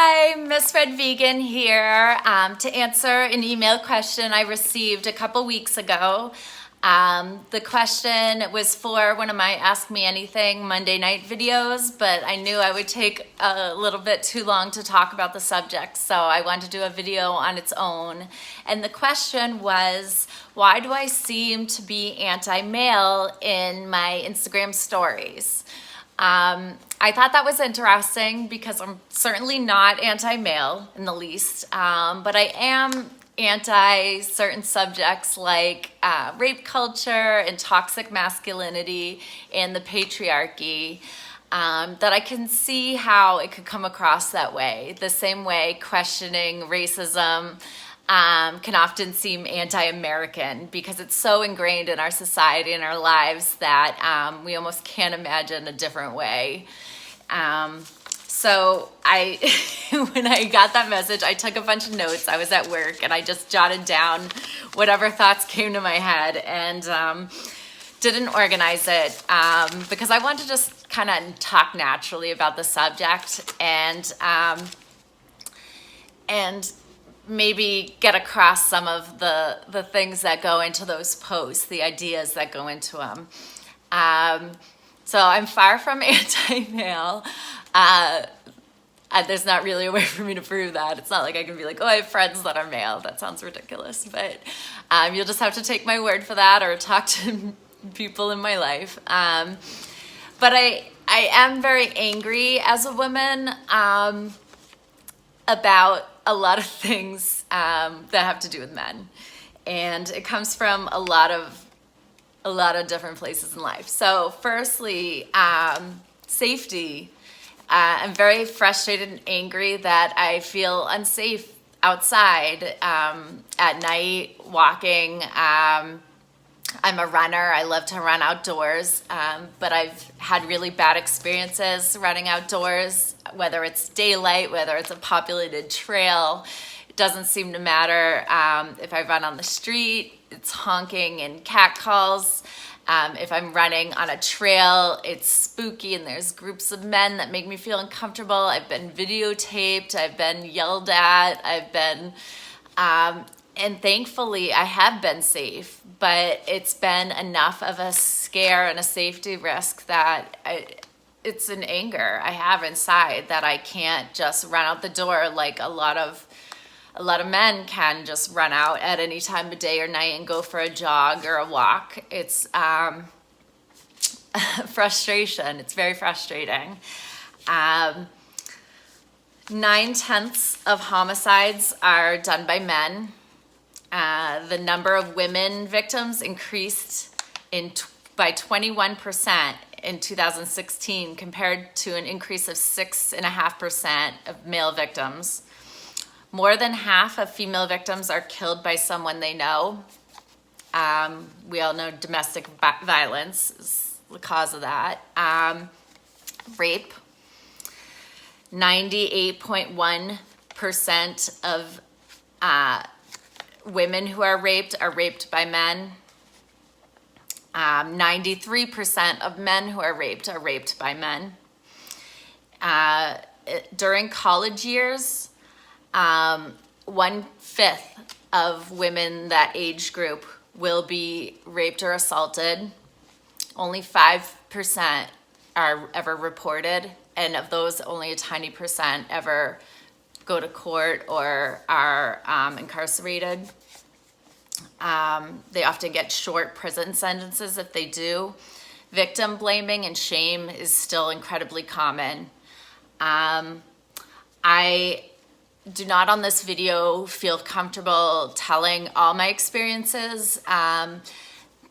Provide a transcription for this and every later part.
Hi, Miss Red Vegan here to answer an email question I received a couple weeks ago. The question was for one of my Ask Me Anything Monday night videos, but I knew I would take a little bit too long to talk about the subject, so I wanted to do a video on its own. And the question was, why do I seem to be anti-male in my Instagram stories? I thought that was interesting because I'm certainly not anti-male in the least, but I am anti certain subjects like rape culture and toxic masculinity and the patriarchy, that I can see how it could come across that way. The same way questioning racism can often seem anti-American because it's so ingrained in our society and our lives that we almost can't imagine a different way. So when I got that message, I took a bunch of notes. I was at work and I just jotted down whatever thoughts came to my head and didn't organize it because I wanted to just kind of talk naturally about the subject and maybe get across some of the things that go into those posts, the ideas that go into them. So I'm far from anti-male. There's not really a way for me to prove that. It's not like I can be like, oh, I have friends that are male. That sounds ridiculous. But you'll just have to take my word for that or talk to people in my life. But I am very angry as a woman about a lot of things that have to do with men. And it comes from a lot of different places in life. So firstly, safety. I'm very frustrated and angry that I feel unsafe outside at night, walking. I'm a runner. I love to run outdoors, but I've had really bad experiences running outdoors, whether it's daylight, whether it's a populated trail. It doesn't seem to matter. If I run on the street, it's honking and catcalls. If I'm running on a trail, it's spooky and there's groups of men that make me feel uncomfortable. I've been videotaped, I've been yelled at, and thankfully I have been safe, but it's been enough of a scare and a safety risk that it's an anger I have inside that I can't just run out the door like a lot of men can just run out at any time of day or night and go for a jog or a walk. It's frustration. It's very frustrating. 9/10 of homicides are done by men. The number of women victims increased by 21% in 2016 compared to an increase of 6.5% of male victims. More than half of female victims are killed by someone they know. We all know domestic violence is the cause of that. Rape. 98.1% of women who are raped by men. 93% of men who are raped by men. During college years, 1/5 of women that age group will be raped or assaulted. Only 5% are ever reported, and of those, only a tiny percent ever go to court or are incarcerated. They often get short prison sentences if they do. Victim blaming and shame is still incredibly common. I do not on this video feel comfortable telling all my experiences, but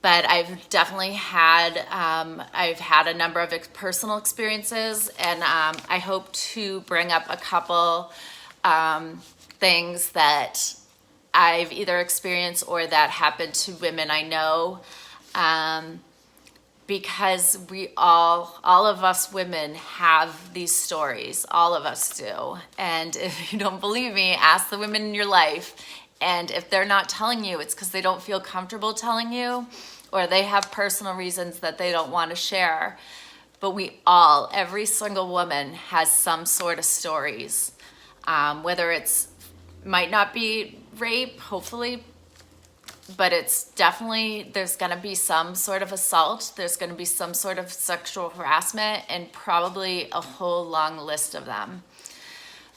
I've definitely had a number of personal experiences, and I hope to bring up a couple things that I've either experienced or that happened to women I know, because we all of us women have these stories. All of us do. And if you don't believe me, ask the women in your life. And if they're not telling you, it's because they don't feel comfortable telling you, or they have personal reasons that they don't want to share. But every single woman has some sort of stories. whether it's might not be rape, hopefully, but it's definitely, there's going to be some sort of assault, there's going to be some sort of sexual harassment, and probably a whole long list of them.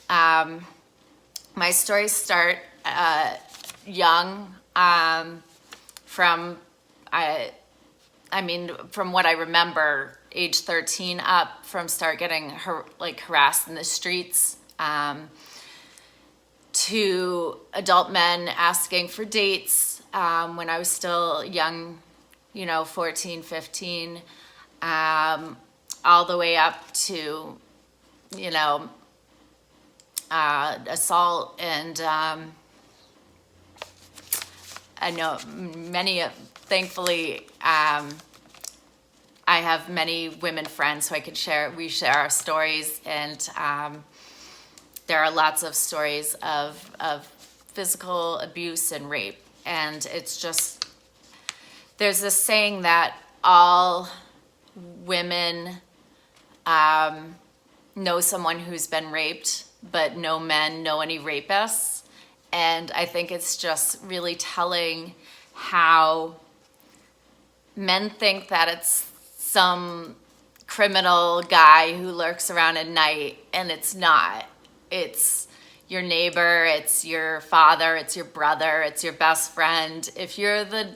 My stories start young, from from what I remember, age 13 up, from start getting harassed in the streets, to adult men asking for dates, when I was still young, 14, 15, all the way up to, assault. And I know many, thankfully, I have many women friends who we share our stories, and there are lots of stories of physical abuse and rape. And it's just, there's this saying that all women know someone who's been raped, but no men know any rapists. And I think it's just really telling how men think that it's some criminal guy who lurks around at night, and it's not. It's your neighbor, it's your father, it's your brother, it's your best friend. If you're the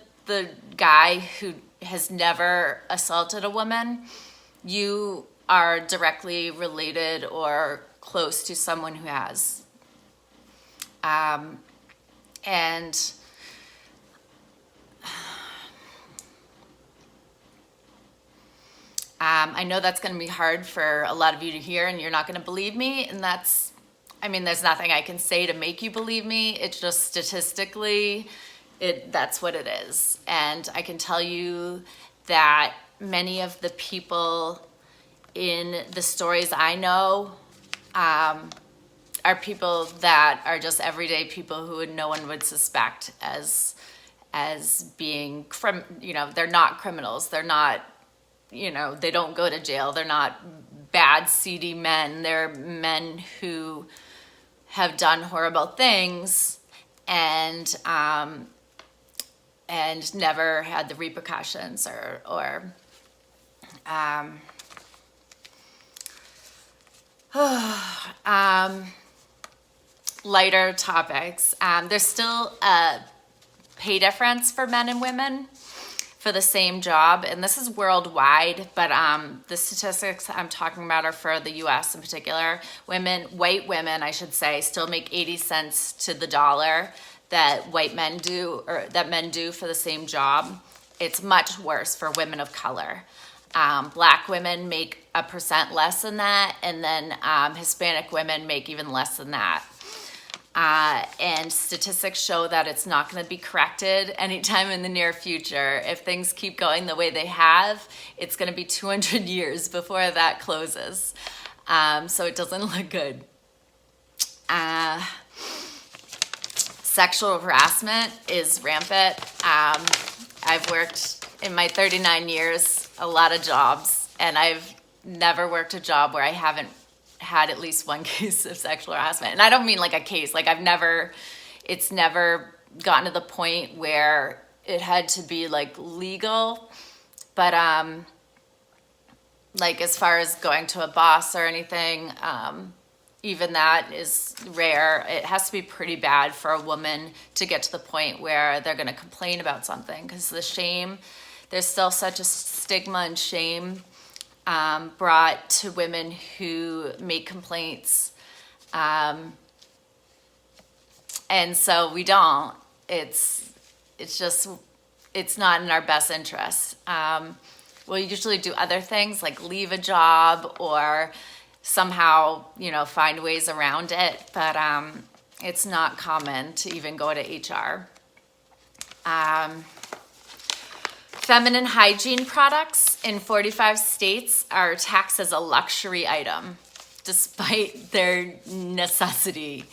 guy who has never assaulted a woman, you are directly related or close to someone who has. I know that's going to be hard for a lot of you to hear, and you're not going to believe me, and there's nothing I can say to make you believe me. It's just statistically, that's what it is. And I can tell you that many of the people in the stories I know are people that are just everyday people who no one would suspect as being, they're not criminals. They're not, they don't go to jail. They're not bad, seedy men. They're men who have done horrible things and never had the repercussions or lighter topics. There's still a pay difference for men and women for the same job, and this is worldwide, but the statistics I'm talking about are for the US in particular. White women, I should say, still make 80 cents to the dollar that white men do, or that men do for the same job. It's much worse for women of color. Black women make 1% less than that, and then Hispanic women make even less than that. And statistics show that it's not going to be corrected anytime in the near future. If things keep going the way they have, it's going to be 200 years before that closes. So it doesn't look good. Sexual harassment is rampant. I've worked in my 39 years a lot of jobs, and I've never worked a job where I haven't had at least one case of sexual harassment. And I don't mean like a case, like it's never gotten to the point where it had to be like legal, but like as far as going to a boss or anything, even that is rare. It has to be pretty bad for a woman to get to the point where they're going to complain about something, because the shame, there's still such a stigma and shame brought to women who make complaints. And so we don't. It's not in our best interest. We'll usually do other things like leave a job or somehow, find ways around it, but it's not common to even go to HR. Feminine hygiene products in 45 states are taxed as a luxury item, despite their necessity.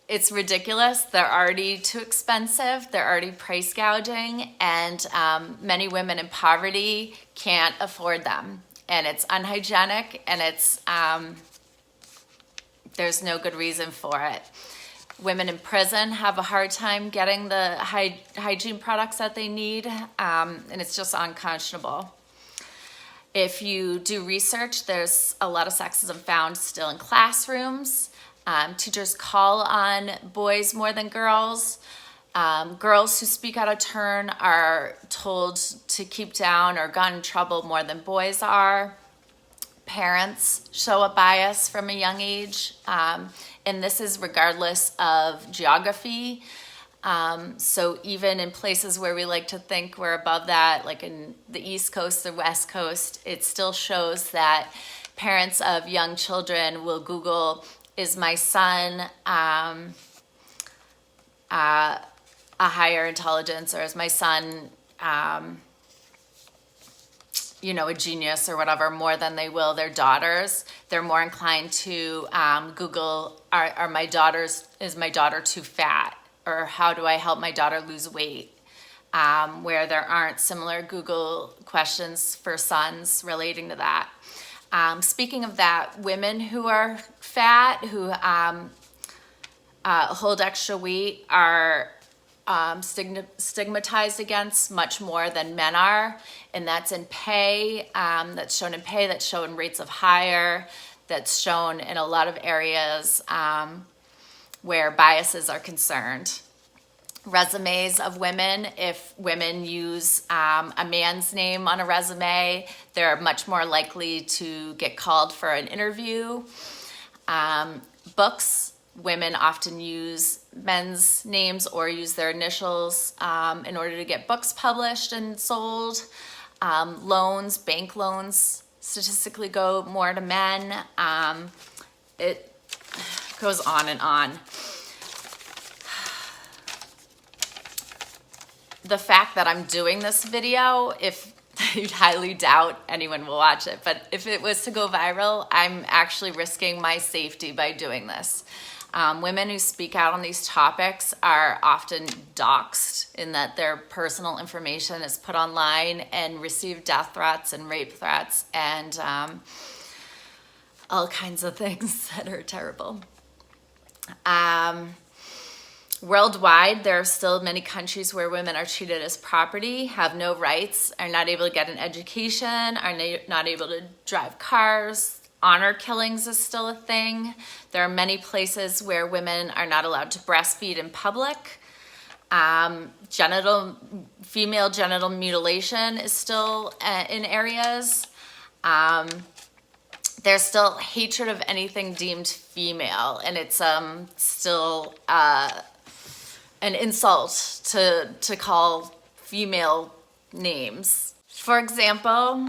It's ridiculous. They're already too expensive. They're already price gouging, and many women in poverty can't afford them. And it's unhygienic, and There's no good reason for it. Women in prison have a hard time getting the hygiene products that they need, and it's just unconscionable. If you do research, there's a lot of sexism found still in classrooms. Teachers call on boys more than girls. Girls who speak out of turn are told to keep down or got in trouble more than boys are. Parents show a bias from a young age, and this is regardless of geography. So even in places where we like to think we're above that, like in the East Coast, the West Coast, it still shows that parents of young children will Google, is my son a higher intelligence, or is my son a genius or whatever, more than they will their daughters. They're more inclined to Google, is my daughter too fat? Or how do I help my daughter lose weight? Where there aren't similar Google questions for sons relating to that. Speaking of that, women who are fat, who hold extra weight, are stigmatized against much more than men are, and that's in pay, that's shown in pay, that's shown in rates of hire, that's shown in a lot of areas where biases are concerned. Resumes of women, if women use a man's name on a resume, they're much more likely to get called for an interview. Books, women often use men's names or use their initials in order to get books published and sold. Loans, bank loans, statistically go more to men. It goes on and on. The fact that I'm doing this video, if you'd highly doubt anyone will watch it, but if it was to go viral, I'm actually risking my safety by doing this. Women who speak out on these topics are often doxxed in that their personal information is put online and receive death threats and rape threats and all kinds of things that are terrible. Worldwide, there are still many countries where women are treated as property, have no rights, are not able to get an education, are not able to drive cars. Honor killings is still a thing. There are many places where women are not allowed to breastfeed in public. Female genital mutilation is still in areas. There's still hatred of anything deemed female, and it's still an insult to call female names. For example,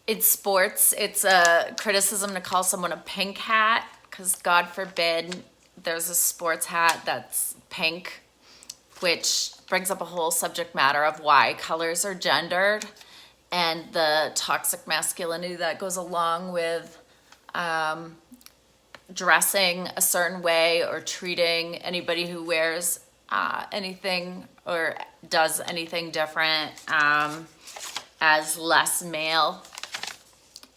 in sports, it's a criticism to call someone a pink hat, because God forbid there's a sports hat that's pink, which brings up a whole subject matter of why colors are gendered and the toxic masculinity that goes along with dressing a certain way or treating anybody who wears anything or does anything different as less male.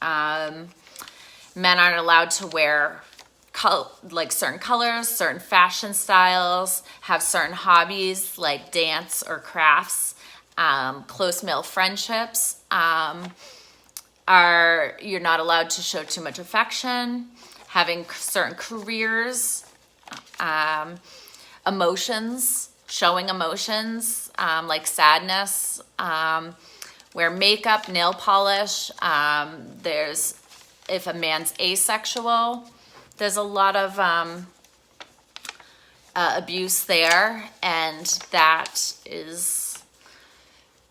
Men aren't allowed to wear certain colors, certain fashion styles, have certain hobbies like dance or crafts. Close male friendships you're not allowed to show too much affection. Having certain careers, emotions, showing emotions like sadness, wear makeup, nail polish. If a man's asexual, there's a lot of abuse there, and that is,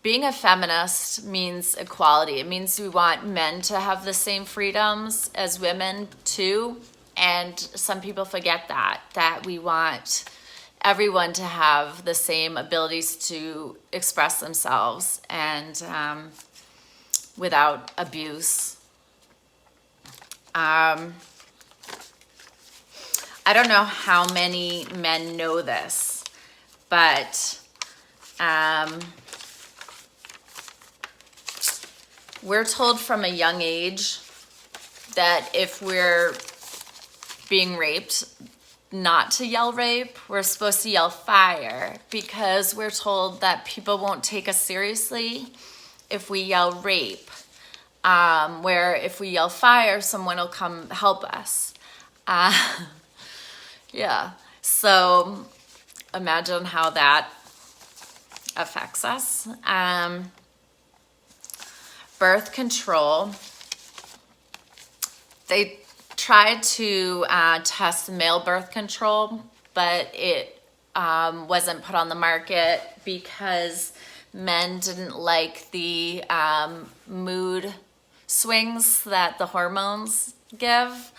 being a feminist means equality. It means we want men to have the same freedoms as women too, and some people forget that we want everyone to have the same abilities to express themselves and without abuse. I don't know how many men know this, but we're told from a young age that if we're being raped, not to yell rape, we're supposed to yell fire, because we're told that people won't take us seriously if we yell rape. Where if we yell fire, someone will come help us. Yeah, so imagine how that affects us. Birth control. They tried to test male birth control, but it wasn't put on the market because men didn't like the mood swings that the hormones give.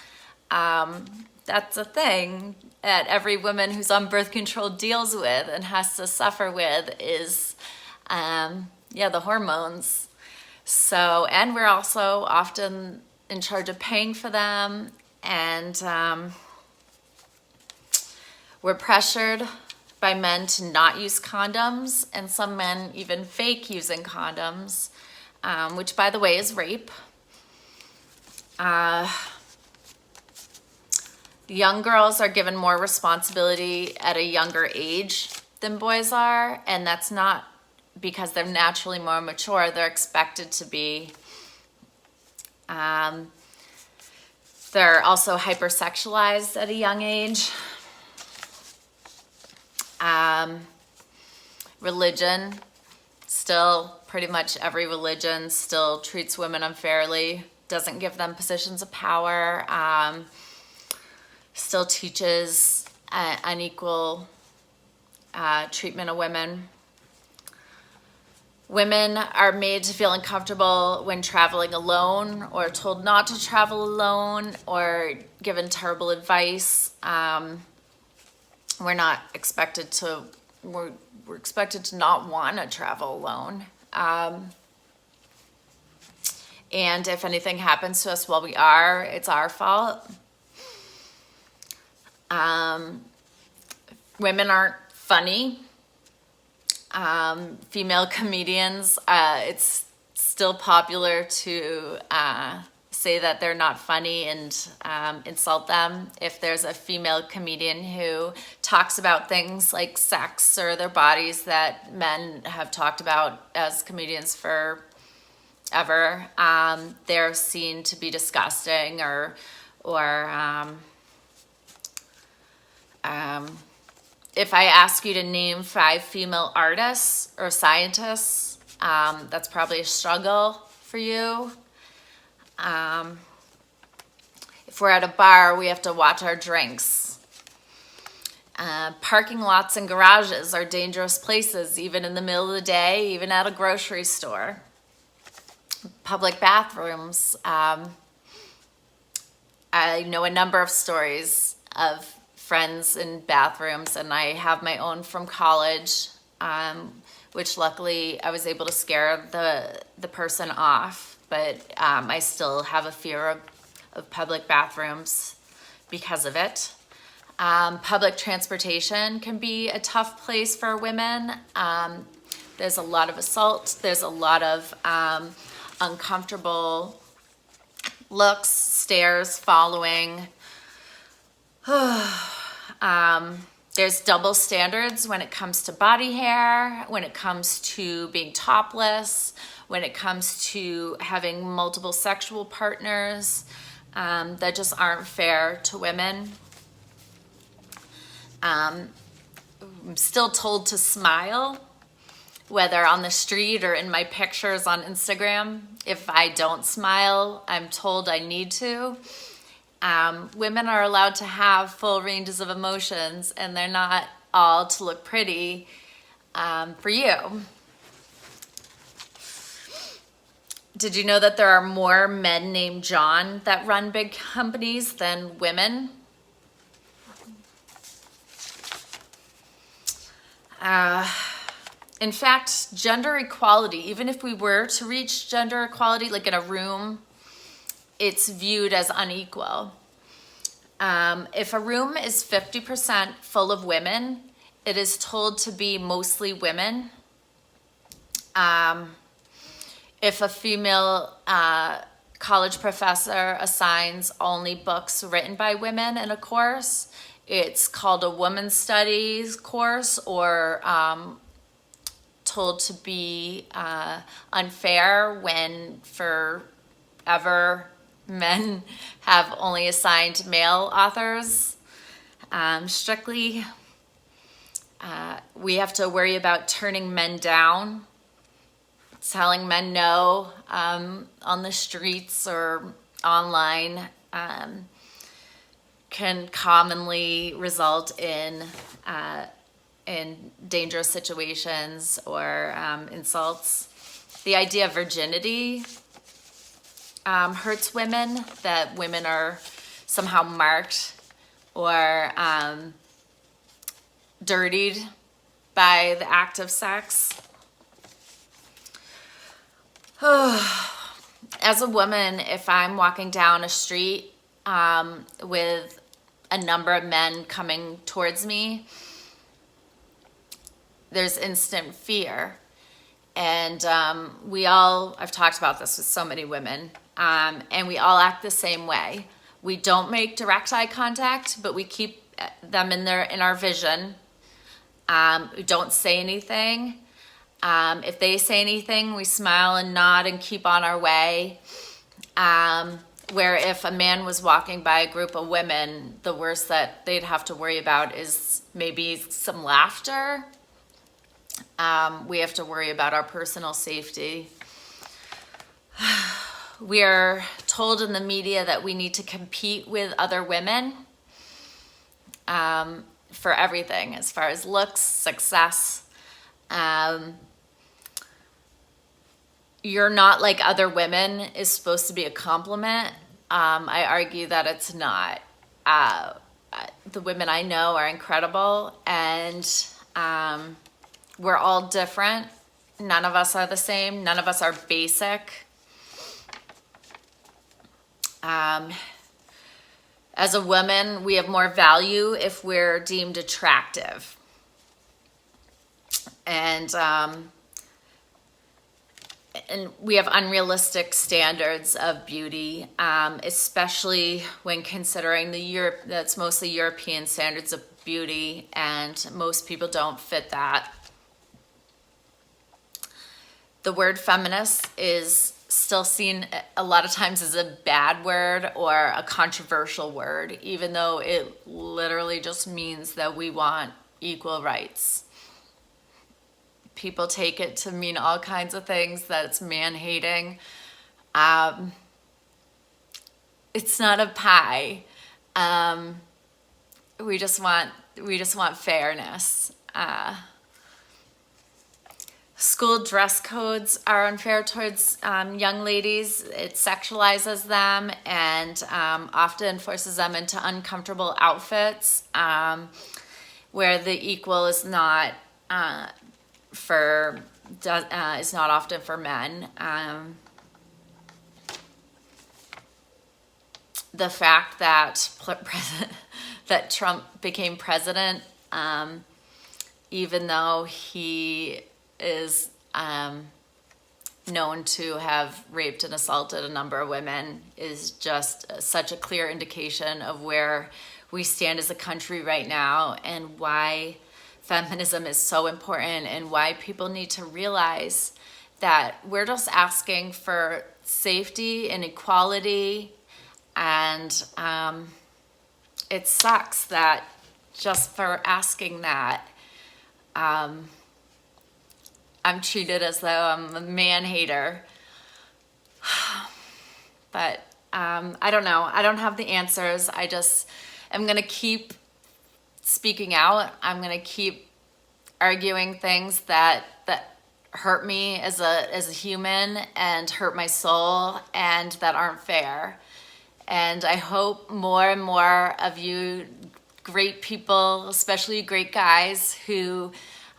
That's a thing that every woman who's on birth control deals with and has to suffer with is, the hormones. So, and we're also often in charge of paying for them, and we're pressured by men to not use condoms, and some men even fake using condoms, which, by the way, is rape. Young girls are given more responsibility at a younger age than boys are, and that's not because they're naturally more mature. They're expected to be. They're also hypersexualized at a young age. Religion, still pretty much every religion still treats women unfairly, doesn't give them positions of power, still teaches unequal treatment of women. Women are made to feel uncomfortable when traveling alone, or told not to travel alone, or given terrible advice. We're expected to not want to travel alone. And if anything happens to us while we are, it's our fault. Women aren't funny. Female comedians, it's still popular to say that they're not funny and insult them. If there's a female comedian who talks about things like sex or their bodies that men have talked about as comedians forever, they're seen to be disgusting or if I ask you to name 5 female artists or scientists, that's probably a struggle for you. If we're at a bar, we have to watch our drinks. Parking lots and garages are dangerous places, even in the middle of the day, even at a grocery store. Public bathrooms. I know a number of stories of friends in bathrooms, and I have my own from college, which luckily I was able to scare the person off, but I still have a fear of public bathrooms because of it. Public transportation can be a tough place for women. There's a lot of assault. There's a lot of uncomfortable looks, stares, following. There's double standards when it comes to body hair, when it comes to being topless, when it comes to having multiple sexual partners, that just aren't fair to women. I'm still told to smile, whether on the street or in my pictures on Instagram. If I don't smile, I'm told I need to. Women are allowed to have full ranges of emotions, and they're not all to look pretty for you. Did you know that there are more men named John that run big companies than women? In fact, gender equality, even if we were to reach gender equality, like in a room, it's viewed as unequal. If a room is 50% full of women, it is told to be mostly women. If a female college professor assigns only books written by women in a course. It's called a women's studies course, or told to be unfair when forever men have only assigned male authors strictly. We have to worry about turning men down, telling men no on the streets or online can commonly result in dangerous situations or insults. The idea of virginity hurts women, that women are somehow marked or dirtied by the act of sex. As a woman, if I'm walking down a street with a number of men coming towards me, there's instant fear. And I've talked about this with so many women, and we all act the same way. We don't make direct eye contact, but we keep them in our vision. We don't say anything. If they say anything, we smile and nod and keep on our way. Where if a man was walking by a group of women, the worst that they'd have to worry about is maybe some laughter. We have to worry about our personal safety. We're told in the media that we need to compete with other women for everything, as far as looks, success. You're not like other women is supposed to be a compliment. I argue that it's not. The women I know are incredible, and we're all different. None of us are the same. None of us are basic. As a woman, we have more value if we're deemed attractive. And we have unrealistic standards of beauty, especially when considering that's mostly European standards of beauty, and most people don't fit that. The word feminist is still seen a lot of times as a bad word or a controversial word, even though it literally just means that we want equal rights. People take it to mean all kinds of things, that it's man-hating. It's not a pie. We just want fairness. School dress codes are unfair towards young ladies. It sexualizes them and often forces them into uncomfortable outfits where the equal is not is not often for men. The fact that that Trump became president, even though he is known to have raped and assaulted a number of women, is just such a clear indication of where we stand as a country right now, and why feminism is so important, and why people need to realize that we're just asking for safety and equality. And it sucks that just for asking that, I'm treated as though I'm a man-hater. But I don't know. I don't have the answers. I just am going to keep speaking out. I'm going to keep arguing things that hurt me as a human and hurt my soul and that aren't fair. And I hope more and more of you great people, especially great guys who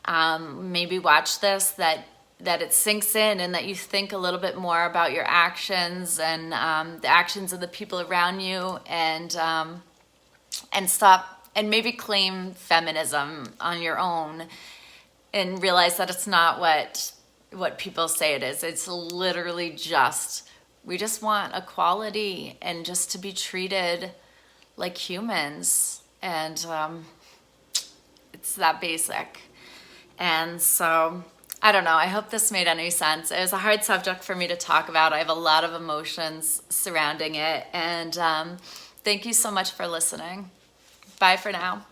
maybe watch this, that it sinks in, and that you think a little bit more about your actions and the actions of the people around you, and stop and maybe claim feminism on your own, and realize that it's not what people say it is. It's literally just We just want equality and just to be treated like humans. And it's that basic. And so, I don't know, I hope this made any sense. It was a hard subject for me to talk about. I have a lot of emotions surrounding it. And thank you so much for listening. Bye for now.